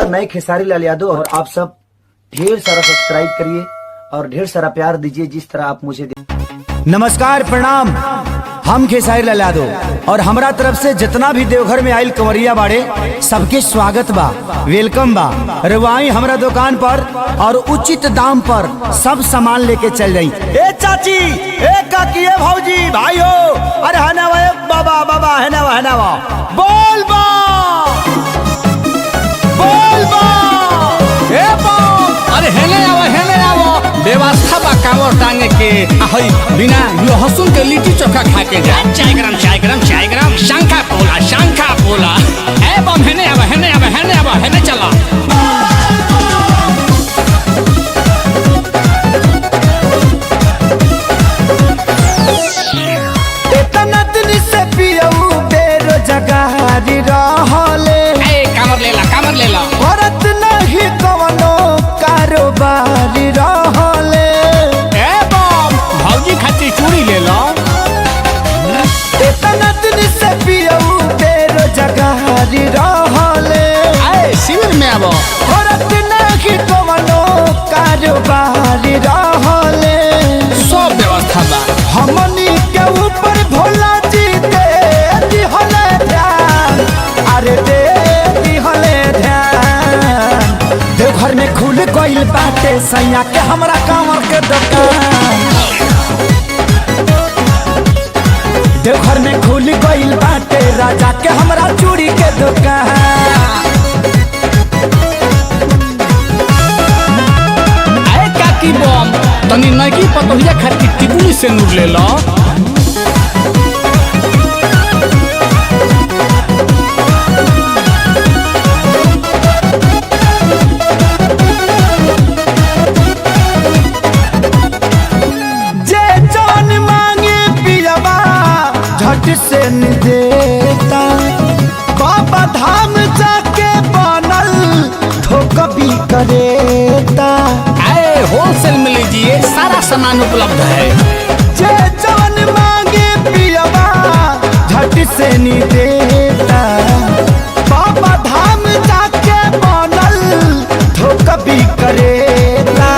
मैं खेसारी लाल यादव और आप सब ढेर सारा सब्सक्राइब करिए और ढेर सारा प्यार दीजिए जिस तरह आप मुझे नमस्कार प्रणाम। हम खेसारी लाल यादव और हमरा तरफ से जितना भी देवघर में आयल कंवरिया बाड़े सबके स्वागत बा, वेलकम बा। रवाई हमरा दुकान पर और उचित दाम पर सब सामान लेके चल जाई। ए चाची, ए काकी, ए भौजी, भाइयों, अरे हनावा बाबा बाबा हनावा बोल बा बोल बा। ए बा अरे हेले आवो व्यवस्था बा कांवर टांगे के हई बिना लहसुन के लिट्टी चोखा खा के जा। चाय गरम शंखा पोला ए बम हेने आवा हेने चला। इतना दिन से पियऊ बेरोजगारी रहले, ए कामर लेला औरत नहीं कवनो कारोबारी रहले। ए बम भौजी खातिर चूड़ी ले लो। इतना दिन से पियऊ बेरोजगारी रहले, ए शिविर में आवो। औरत नहीं कवनो कारोबारी रहले। सब व्यवस्था बा हमनी के ऊपर भोला जी दे दिहले ध्यान, अरे दे दिहले ध्यान। देवघर में खुल गइल बाटे सैया के हमरा कांवर के दुकान। देवघर में खुल गइल बाटे राजा के हमरा चूड़ी के दुकान। ए काकी बम तनी नगी पतोहिया खातिर टिकुली से नूर ले लो। जे जान मांगे पियवा झट से न देता, बाबा धाम जाके बनल ठोकबी करेता। ए होलसेल में लीजिए, सारा सामान उपलब्ध है। जे जान मांगे पियवा झट से न देता, बाबा धाम जाके बनल ठोकबी करेता।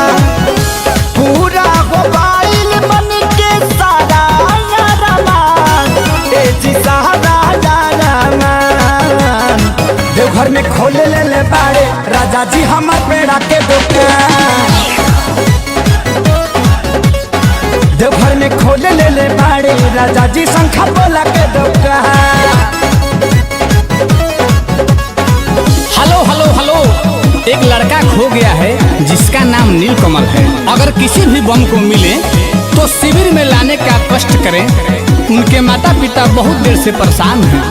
पूरा मोबाइल मन के सारा यारामान, ए जी सारा यारामान। देवघर में खोल ले बाड़े राजा जी हमर पेड़ा के दुकान। देवघर में खोल ले बाड़े राजा जी शंखा पोला के दुकान। हेलो एक लड़का खो गया है जिसका नाम नीलकमल है। अगर किसी भी बम को मिले तो शिविर में लाने का कष्ट करें। उनके माता पिता बहुत देर से परेशान हैं।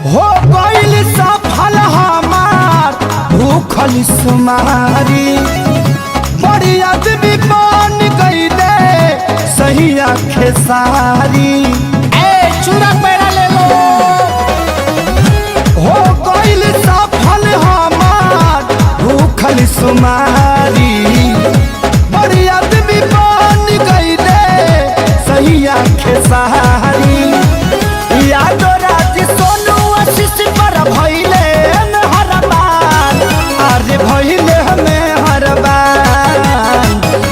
हो गइल सफल हमार भूखल सुमारी, बड़ी आदमी बन गइले सही आँखें सारी। चूड़ा पैरा ले लो। हो गइल सफल हमार भूखल सुमारी, बड़ी आदमी बन गइले सही आँखें सारी। यादो राज सोनू आशीष पर भइले मेहरबान, अरे भइले मेहरबान।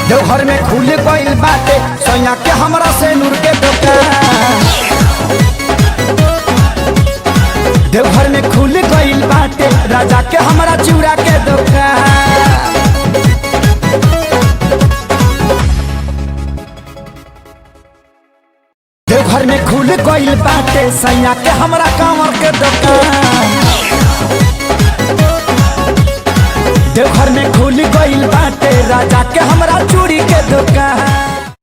देवघर में खुल गइल बाटे सैया के हमरा से नूर के दुकान। देवघर में खुल गइल बाटे राजा के हमरा चूड़ा के दुकान। देवघर में खुल गइल बाटे सैया के हमरा कांवर के दुकान। देवघर में खुल गइल बाटे राजा के हमरा चूड़ी के दुकान।